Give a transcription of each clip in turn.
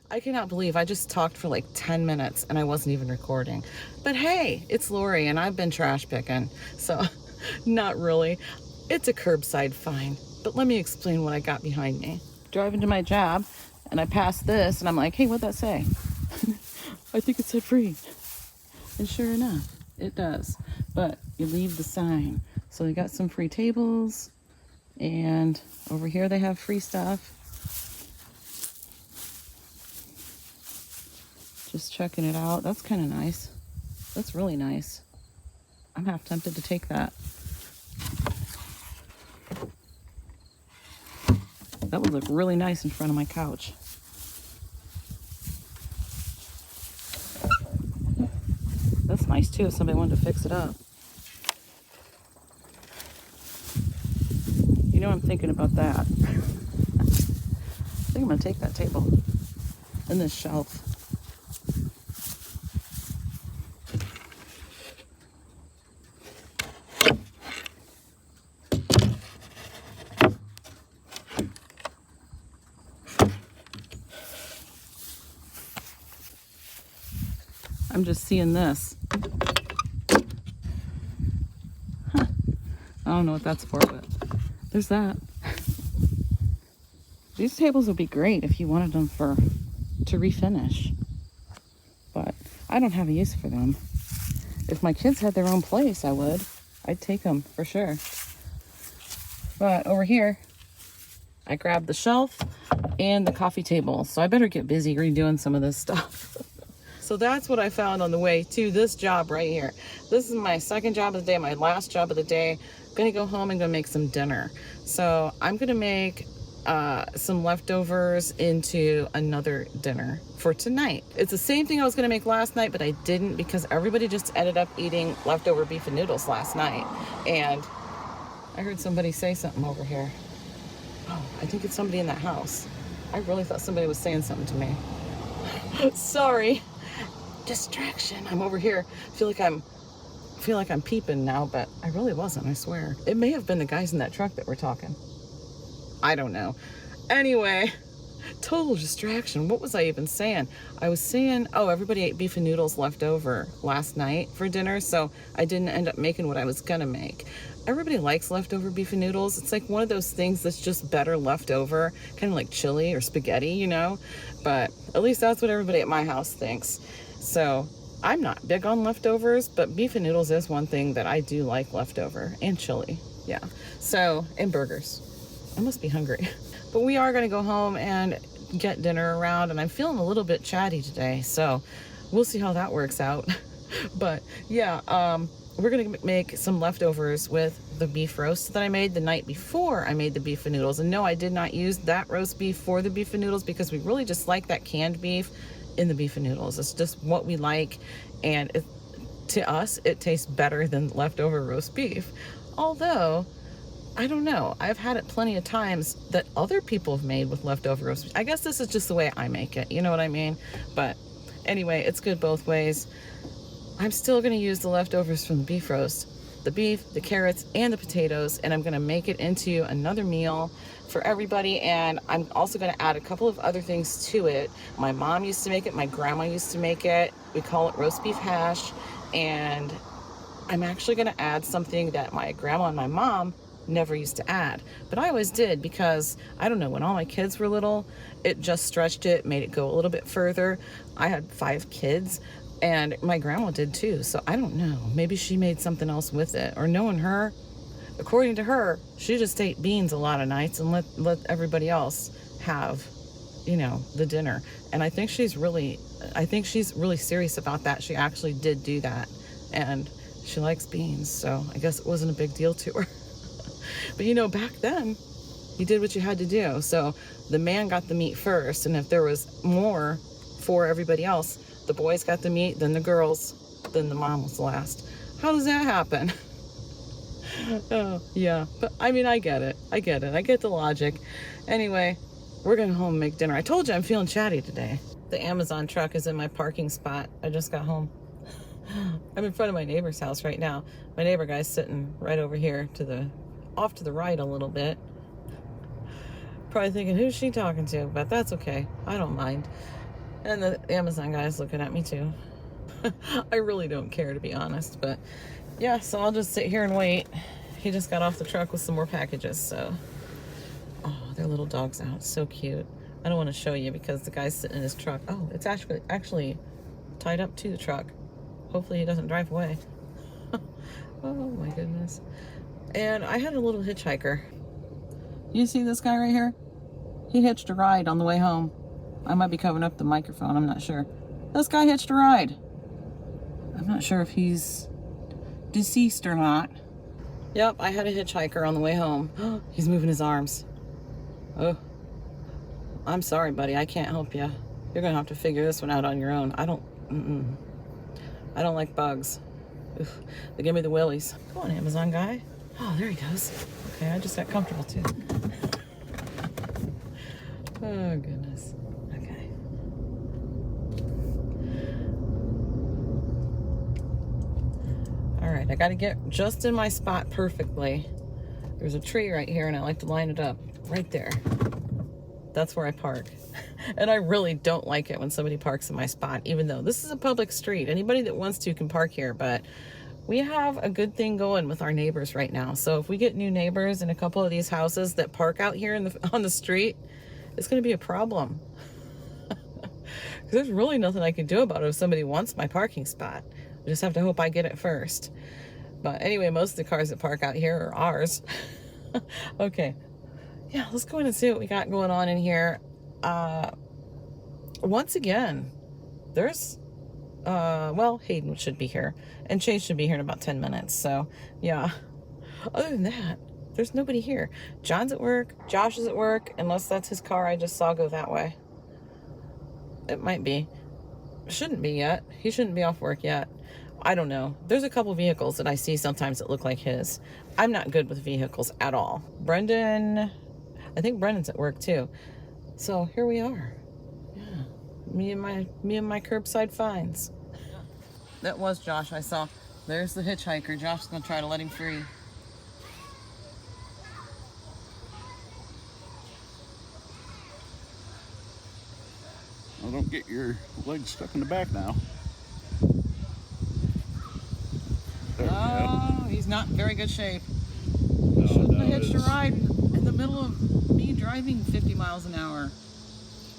I cannot believe I just talked for like 10 minutes and I wasn't even recording. But hey, it's Lori and I've been trash picking. So, not really. It's a curbside fine. But let me explain what I got behind me. Driving to my job and I passed this and I'm like, hey, what'd that say? I think it said free. And sure enough, it does. But you leave the sign. So they got some free tables. And over here they have free stuff. Just checking it out. That's kind of nice. That's really nice. I'm half tempted to take that. That would look really nice in front of my couch. That's nice too if somebody wanted to fix it up. You know, I'm thinking about that. I think I'm gonna take that table and this shelf. I'm just seeing this. Huh. I don't know what that's for, but there's that. These tables would be great if you wanted them to refinish. But I don't have a use for them. If my kids had their own place, I would. I'd take them for sure. But over here, I grabbed the shelf and the coffee table. So I better get busy redoing some of this stuff. So that's what I found on the way to this job right here. This is my second job of the day, my last job of the day. I'm gonna go home and go make some dinner. So I'm gonna make some leftovers into another dinner for tonight. It's the same thing I was gonna make last night, but I didn't because everybody just ended up eating leftover beef and noodles last night. And I heard somebody say something over here. Oh, I think it's somebody in that house. I really thought somebody was saying something to me. Sorry. Distraction. I'm over here. Feel like I'm peeping now, but I really wasn't, I swear. It may have been the guys in that truck that were talking. I don't know. Anyway, total distraction. What was I even saying? I was saying, oh, everybody ate beef and noodles left over last night for dinner, so I didn't end up making what I was gonna make. Everybody likes leftover beef and noodles. It's like one of those things that's just better left over, kind of like chili or spaghetti, you know? But at least that's what everybody at my house thinks. So I'm not big on leftovers, but beef and noodles is one thing that I do like leftover, and chili, yeah. So, and burgers. I must be hungry. But we are gonna go home and get dinner around, and I'm feeling a little bit chatty today, so we'll see how that works out. But yeah, we're gonna make some leftovers with the beef roast that I made the night before I made the beef and noodles. And no, I did not use that roast beef for the beef and noodles because we really just like that canned beef in the beef and noodles. It's just what we like, and to us it tastes better than leftover roast beef. Although I don't know, I've had it plenty of times that other people have made with leftover roast beef. I guess this is just the way I make it, you know what I mean? But anyway, it's good both ways. I'm still going to use the leftovers from the beef roast, the beef, the carrots, and the potatoes, and I'm going to make it into another meal for everybody. And I'm also going to add a couple of other things to it. My mom used to make it, my grandma used to make it. We call it roast beef hash. And I'm actually going to add something that my grandma and my mom never used to add, but I always did because I don't know, when all my kids were little, it just stretched it, made it go a little bit further. I had 5 kids and my grandma did too, so I don't know, maybe she made something else with it, or knowing her, according to her, she just ate beans a lot of nights and let everybody else have, you know, the dinner. And I think she's really serious about that. She actually did do that, and she likes beans, so I guess it wasn't a big deal to her. But you know, back then, you did what you had to do. So the man got the meat first, and if there was more for everybody else, the boys got the meat, then the girls, then the mom was last. How does that happen? Oh, yeah. But I mean, I get it. I get the logic. Anyway, we're going home and make dinner. I told you I'm feeling chatty today. The Amazon truck is in my parking spot. I just got home. I'm in front of my neighbor's house right now. My neighbor guy's sitting right over here off to the right a little bit. Probably thinking, who's she talking to? But that's okay. I don't mind. And the Amazon guy's looking at me too. I really don't care, to be honest, but yeah, so I'll just sit here and wait. He just got off the truck with some more packages, so. Oh, their little dog's out. So cute. I don't want to show you because the guy's sitting in his truck. Oh, it's actually tied up to the truck. Hopefully he doesn't drive away. Oh my goodness. And I had a little hitchhiker. You see this guy right here? He hitched a ride on the way home. I might be covering up the microphone, I'm not sure. This guy hitched a ride. I'm not sure if he's deceased or not. Yep, I had a hitchhiker on the way home. He's moving his arms. Oh, I'm sorry, buddy. I can't help you. You're gonna have to figure this one out on your own. I don't like bugs. Oof, they give me the willies. Come on, Amazon guy. Oh, there he goes. Okay, I just got comfortable too. Oh, goodness. Okay. All right, I got to get just in my spot perfectly. There's a tree right here, and I like to line it up right there. That's where I park. And I really don't like it when somebody parks in my spot, even though this is a public street. Anybody that wants to can park here, but we have a good thing going with our neighbors right now. So if we get new neighbors in a couple of these houses that park out here on the street, it's going to be a problem. There's really nothing I can do about it if somebody wants my parking spot. I just have to hope I get it first. But anyway, most of the cars that park out here are ours. Okay. Yeah, let's go in and see what we got going on in here. Once again, there's, well, Hayden should be here. And Chase should be here in about 10 minutes. So, yeah. Other than that, there's nobody here. John's at work. Josh is at work. Unless that's his car I just saw go that way. It might be. Shouldn't be yet. He shouldn't be off work yet. I don't know. There's a couple vehicles that I see sometimes that look like his. I'm not good with vehicles at all. Brendan, I think Brendan's at work too. So here we are. Yeah. Me and my curbside finds. That was Josh I saw. There's the hitchhiker. Josh's gonna try to let him free. Well, don't get your legs stuck in the back now. Oh, he's not in very good shape. Shouldn't have hitched a ride in the middle of me driving 50 miles an hour.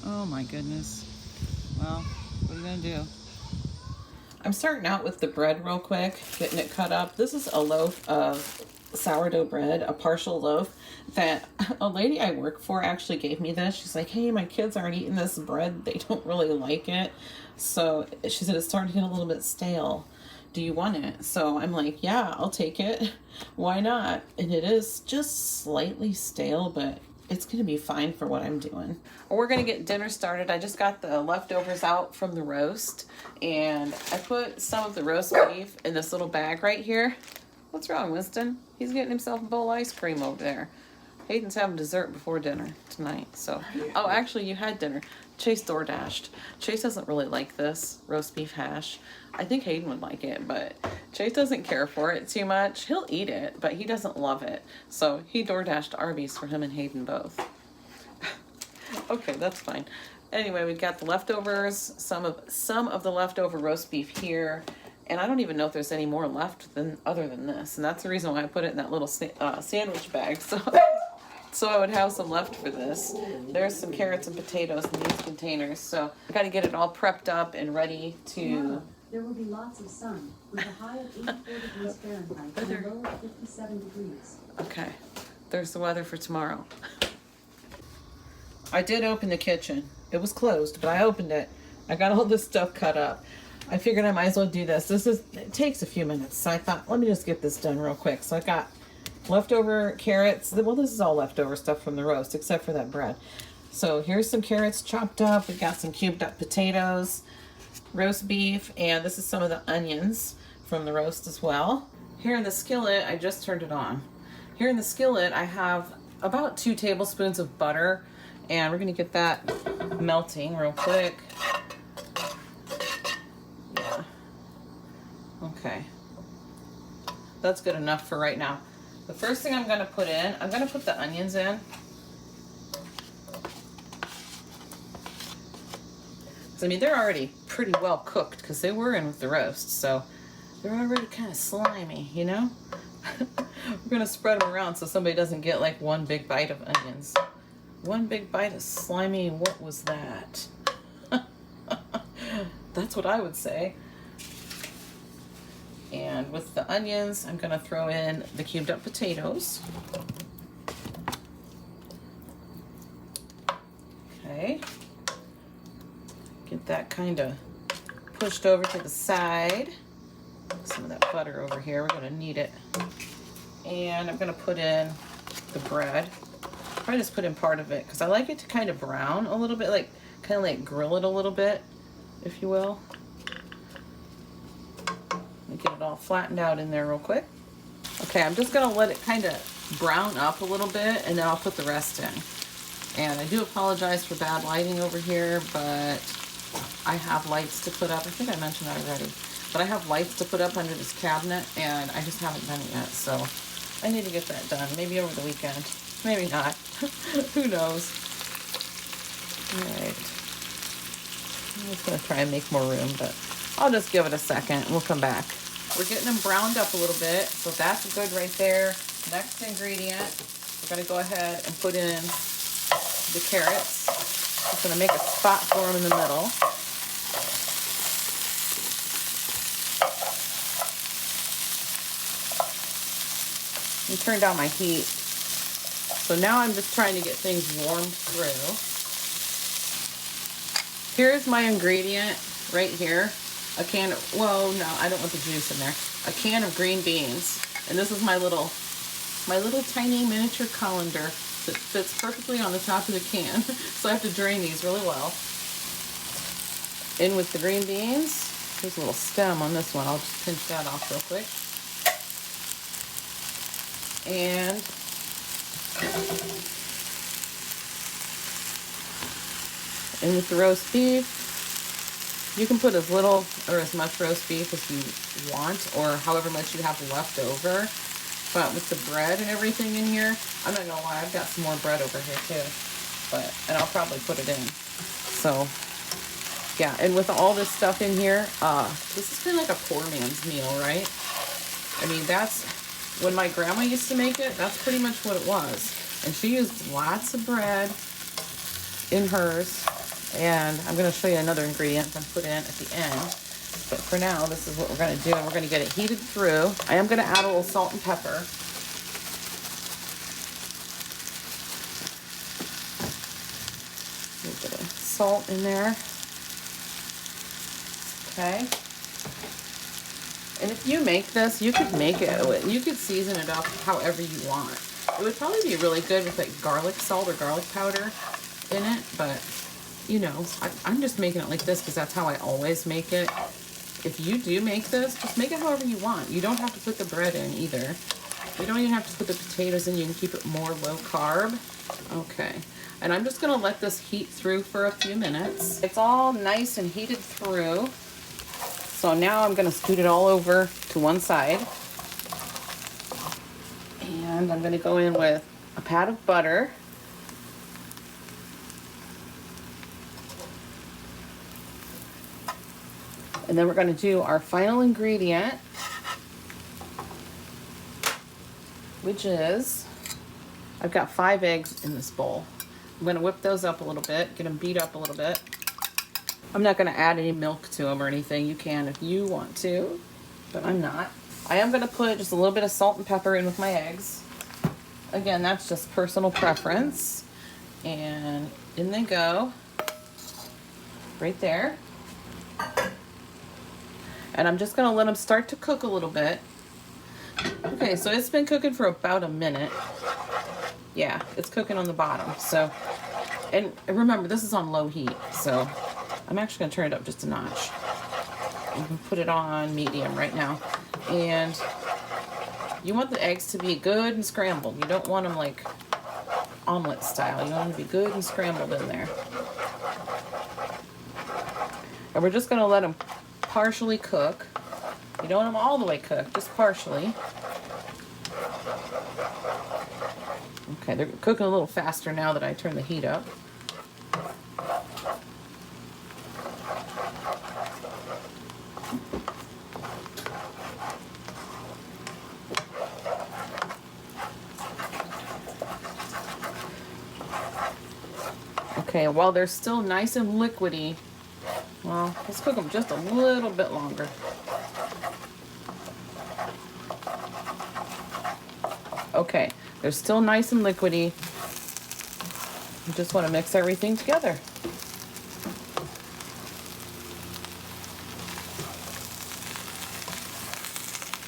Oh my goodness. Well, what are you gonna do? I'm starting out with the bread real quick, getting it cut up. This is a loaf of sourdough bread, a partial loaf that a lady I work for actually gave me this. She's like, hey, my kids aren't eating this bread. They don't really like it. So she said it's starting to get a little bit stale. Do you want it? So I'm like, yeah, I'll take it. Why not? And it is just slightly stale, but it's going to be fine for what I'm doing. We're going to get dinner started. I just got the leftovers out from the roast, and I put some of the roast beef in this little bag right here. What's wrong, Winston? He's getting himself a bowl of ice cream over there. Hayden's having dessert before dinner tonight, so. Oh, actually, you had dinner. Chase DoorDashed. Chase doesn't really like this roast beef hash. I think Hayden would like it, but Chase doesn't care for it too much. He'll eat it, but he doesn't love it. So he DoorDashed Arby's for him and Hayden both. Okay, that's fine. Anyway, we've got the leftovers, some of the leftover roast beef here, and I don't even know if there's any more left other than this. And that's the reason why I put it in that little sandwich bag. So I would have some left for this. There's some carrots and potatoes in these containers. So I got to get it all prepped up and ready to. There will be lots of sun with a high of 84 degrees Fahrenheit and a low of 57 degrees. Okay, there's the weather for tomorrow. I did open the kitchen. It was closed, but I opened it. I got all this stuff cut up. I figured I might as well do this. It takes a few minutes, so I thought, let me just get this done real quick. So I got leftover carrots. Well, this is all leftover stuff from the roast, except for that bread. So here's some carrots chopped up. We've got some cubed up potatoes, roast beef, and this is some of the onions from the roast as well. Here in the skillet, I just turned it on. Here in the skillet, I have about 2 tablespoons of butter, and we're gonna get that melting real quick. Yeah. Okay. That's good enough for right now. The first thing I'm gonna put in, I'm gonna put the onions in. I mean, they're already pretty well cooked because they were in with the roast, so they're already kind of slimy, you know? We're gonna spread them around so somebody doesn't get like one big bite of onions. One big bite of slimy, what was that? That's what I would say. And with the onions, I'm gonna throw in the cubed up potatoes. Okay. Get that kind of pushed over to the side. Some of that butter over here, we're gonna need it. And I'm gonna put in the bread. Probably just put in part of it because I like it to kind of brown a little bit, like kind of like grill it a little bit, if you will. Get it all flattened out in there real quick. Okay, I'm just gonna let it kind of brown up a little bit and then I'll put the rest in. And I do apologize for bad lighting over here, but I have lights to put up. I think I mentioned that already. But I have lights to put up under this cabinet and I just haven't done it yet. So I need to get that done. Maybe over the weekend. Maybe not. Who knows? Alright. I'm just gonna try and make more room, but I'll just give it a second and we'll come back. We're getting them browned up a little bit, so that's good right there. Next ingredient, we're gonna go ahead and put in the carrots. Just gonna make a spot for them in the middle. And turn down my heat. So now I'm just trying to get things warmed through. Here's my ingredient right here. A can of, well, no, I don't want the juice in there. A can of green beans. And this is my little tiny miniature colander that fits perfectly on the top of the can. So I have to drain these really well. In with the green beans. There's a little stem on this one. I'll just pinch that off real quick. And in with the roast beef. You can put as little or as much roast beef as you want, or however much you have left over. But with the bread and everything in here, I'm not gonna lie, I've got some more bread over here too. And I'll probably put it in. So, yeah, and with all this stuff in here, this is kind of like a poor man's meal, right? I mean, that's, when my grandma used to make it, that's pretty much what it was. And she used lots of bread in hers. And I'm going to show you another ingredient I'm put in at the end. But for now, this is what we're going to do. And we're going to get it heated through. I am going to add a little salt and pepper. A little bit of salt in there. Okay. And if you make this, you could make it, you could season it up however you want. It would probably be really good with like garlic salt or garlic powder in it, but you know, I'm just making it like this because that's how I always make it. If you do make this, just make it however you want. You don't have to put the bread in either. You don't even have to put the potatoes in. You can keep it more low carb. Okay. And I'm just going to let this heat through for a few minutes. It's all nice and heated through. So now I'm going to scoot it all over to one side. And I'm going to go in with a pat of butter. And then we're going to do our final ingredient, which is, I've got 5 eggs in this bowl. I'm going to whip those up a little bit, get them beat up a little bit. I'm not going to add any milk to them or anything. You can if you want to, but I'm not. I am going to put just a little bit of salt and pepper in with my eggs. Again, that's just personal preference. And in they go, right there. And I'm just going to let them start to cook a little bit. Okay, so it's been cooking for about a minute. Yeah, it's cooking on the bottom. So, and remember, this is on low heat. So I'm actually going to turn it up just a notch. I'm going to put it on medium right now. And you want the eggs to be good and scrambled. You don't want them like omelet style. You want them to be good and scrambled in there. And we're just going to let them partially cook. You don't want them all the way cooked, just partially. Okay, they're cooking a little faster now that I turn the heat up. Okay, while they're still nice and liquidy, well, let's cook them just a little bit longer. Okay, they're still nice and liquidy. You just want to mix everything together.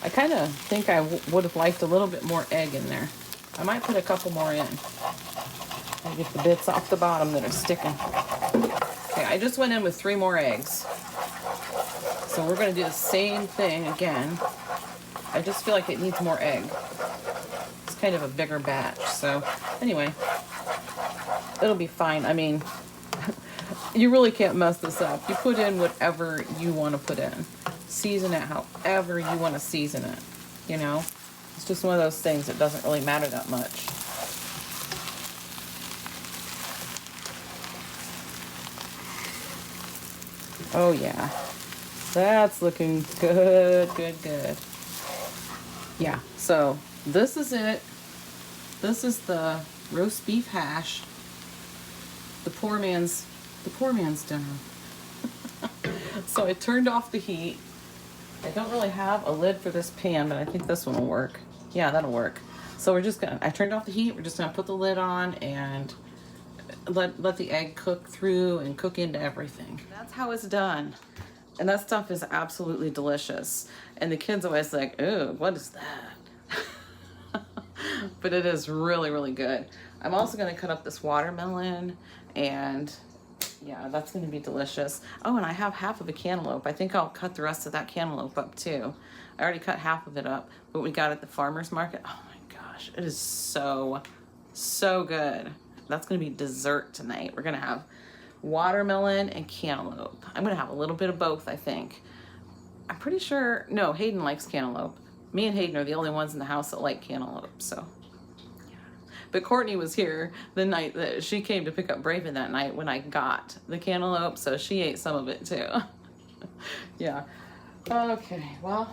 I kind of think I would have liked a little bit more egg in there. I might put a couple more in. I get the bits off the bottom that are sticking. Okay, I just went in with 3 more eggs. So we're going to do the same thing again. I just feel like it needs more egg. It's kind of a bigger batch. So anyway, it'll be fine. I mean, you really can't mess this up. You put in whatever you want to put in. Season it however you want to season it. You know, it's just one of those things that doesn't really matter that much. Oh yeah, that's looking good, good, good. Yeah, so this is it. This is the roast beef hash. The poor man's dinner. So I turned off the heat. I don't really have a lid for this pan, but I think this one will work. Yeah, that'll work. So we're just gonna, I turned off the heat. We're just gonna put the lid on and let the egg cook through and cook into everything. That's how it's done. And that stuff is absolutely delicious. And the kids always like, ooh, what is that? But it is really, really good. I'm also gonna cut up this watermelon, and yeah, that's gonna be delicious. Oh, and I have half of a cantaloupe. I think I'll cut the rest of that cantaloupe up too. I already cut half of it up, but we got it at the farmer's market. Oh my gosh, it is so, so good. That's gonna be dessert tonight. We're gonna have watermelon and cantaloupe. I'm gonna have a little bit of both, I think. I'm pretty sure, no, Hayden likes cantaloupe. Me and Hayden are the only ones in the house that like cantaloupe, so. Yeah. But Courtney was here the night that she came to pick up Braven that night when I got the cantaloupe, so she ate some of it too. Yeah. Okay, well,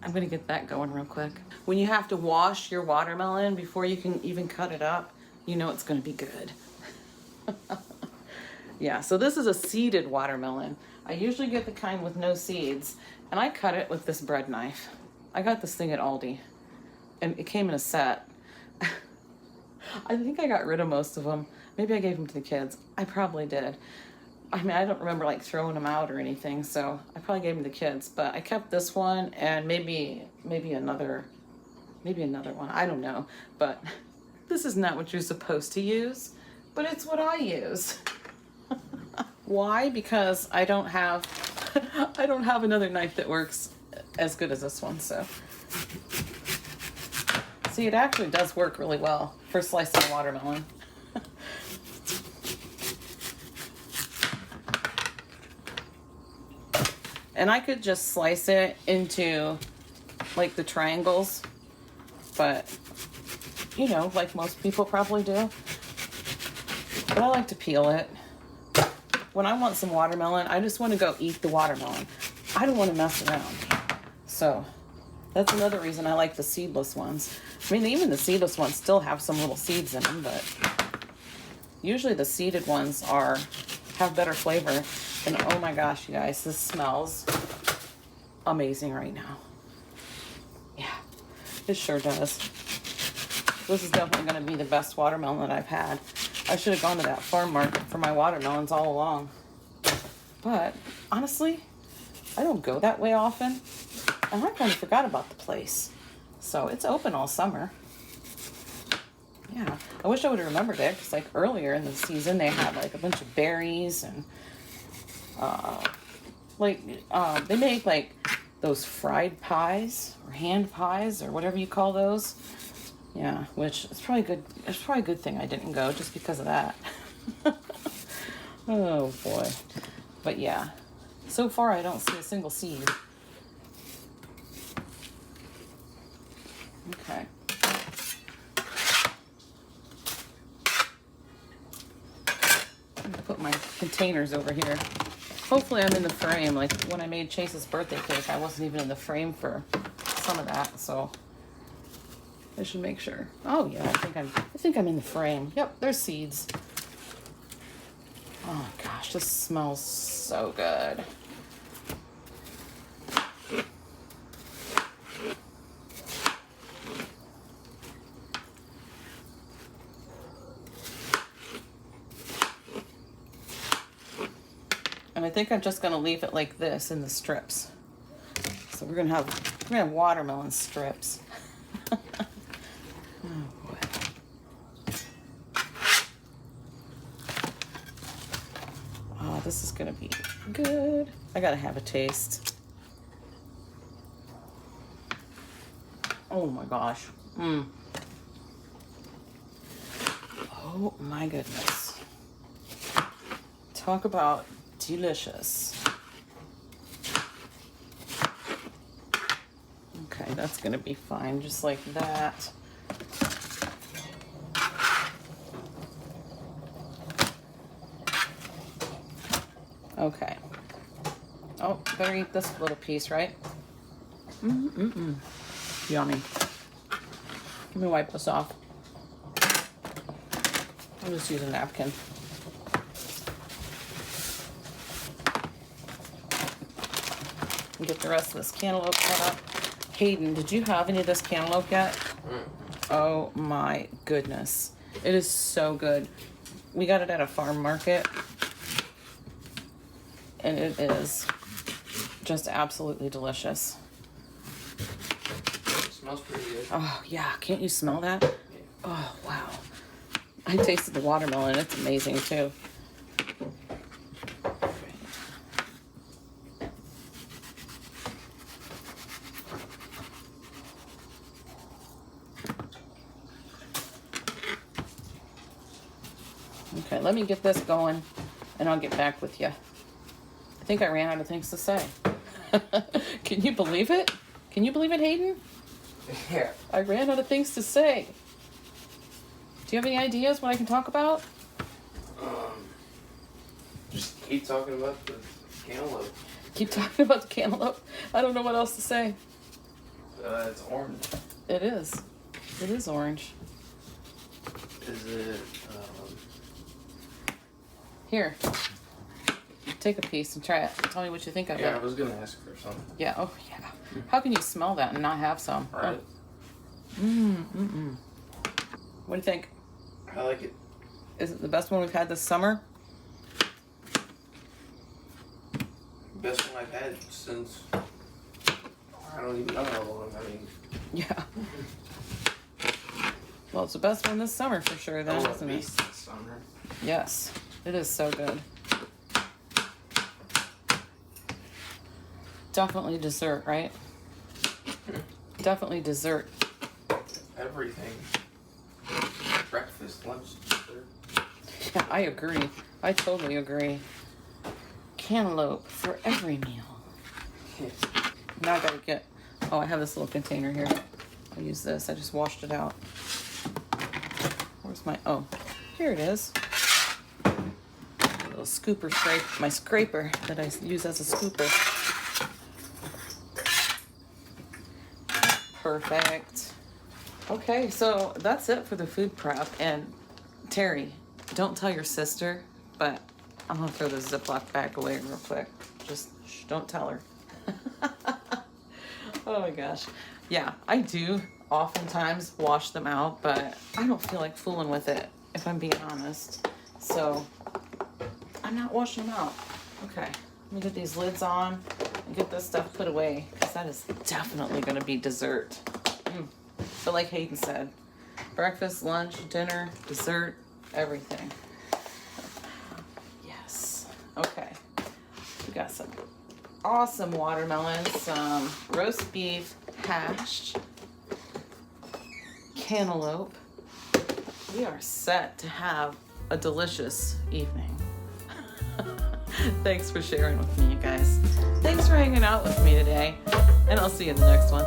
I'm gonna get that going real quick. When you have to wash your watermelon before you can even cut it up, you know it's gonna be good. Yeah, so this is a seeded watermelon. I usually get the kind with no seeds, and I cut it with this bread knife. I got this thing at Aldi, and it came in a set. I think I got rid of most of them. Maybe I gave them to the kids. I probably did. I mean, I don't remember like throwing them out or anything, so I probably gave them to the kids, but I kept this one and maybe another one. I don't know, but this is not what you're supposed to use, but it's what I use. Why? Because I don't have another knife that works as good as this one, so. See, it actually does work really well for slicing a watermelon. And I could just slice it into like the triangles, but you know, like most people probably do. But I like to peel it. When I want some watermelon, I just want to go eat the watermelon. I don't want to mess around. So that's another reason I like the seedless ones. I mean, even the seedless ones still have some little seeds in them, but usually the seeded ones have better flavor. And oh my gosh, you guys, this smells amazing right now. Yeah, it sure does. This is definitely going to be the best watermelon that I've had. I should have gone to that farm market for my watermelons all along. But honestly, I don't go that way often. And I kind of forgot about the place. So it's open all summer. Yeah, I wish I would have remembered it, because like earlier in the season they had like a bunch of berries and they make like those fried pies or hand pies or whatever you call those. Yeah, which is probably good. It's probably a good thing I didn't go just because of that. Oh boy. But yeah, so far I don't see a single seed. Okay. I'm gonna put my containers over here. Hopefully I'm in the frame. Like when I made Chase's birthday cake, I wasn't even in the frame for some of that, so I should make sure. Oh yeah, I think I'm in the frame. Yep, there's seeds. Oh my gosh, this smells so good. And I think I'm just gonna leave it like this in the strips. So we're gonna have watermelon strips. Oh boy. Oh, this is gonna be good. I gotta have a taste. Oh my gosh. Oh my goodness. Talk about delicious. Okay, that's gonna be fine, just like that. Okay. Oh, better eat this little piece, right? Yummy. Let me wipe this off. I'll just use a napkin. And get the rest of this cantaloupe cut up. Hayden, did you have any of this cantaloupe yet? Oh my goodness. It is so good. We got it at a farm market. And it is just absolutely delicious. It smells pretty good. Oh yeah, can't you smell that? Yeah. Oh wow. I tasted the watermelon, it's amazing too. Okay, let me get this going and I'll get back with you. I think I ran out of things to say. Can you believe it? Can you believe it, Hayden? Yeah. I ran out of things to say. Do you have any ideas what I can talk about? Just keep talking about the cantaloupe. Keep talking about the cantaloupe. I don't know what else to say. It's orange. It is. It is orange. Is it, Here. Take a piece and try it. Tell me what you think of Yeah, I it. was gonna ask for some. Yeah, oh yeah. How can you smell that and not have some? Right. What do you think? I like it. Is it the best one we've had this summer? Best one I've had since, I don't even know how long. I mean, Yeah. Well, it's the best one this summer for sure, then, at isn't it? least this summer. Yes. It is so good. Definitely dessert, right? Definitely dessert. Everything. Breakfast, lunch, dessert. Yeah, I agree. I totally agree. Cantaloupe for every meal. Now I gotta get... Oh, I have this little container here. I'll use this. I just washed it out. Where's my... Oh, here it is. A little scooper scrape. My scraper that I use as a scooper. Perfect. Okay, so that's it for the food prep. And Terry, don't tell your sister, but I'm gonna throw this Ziploc bag away real quick. Just don't tell her. Oh my gosh. Yeah, I do oftentimes wash them out, but I don't feel like fooling with it, if I'm being honest. So I'm not washing them out. Okay, let me get these lids on and get this stuff put away, because that is definitely gonna be dessert. So like Hayden said, breakfast, lunch, dinner, dessert, everything. Yes. Okay. We got some awesome watermelon, some roast beef hashed, cantaloupe. We are set to have a delicious evening. Thanks for sharing with me, you guys. Thanks for hanging out with me today, and I'll see you in the next one.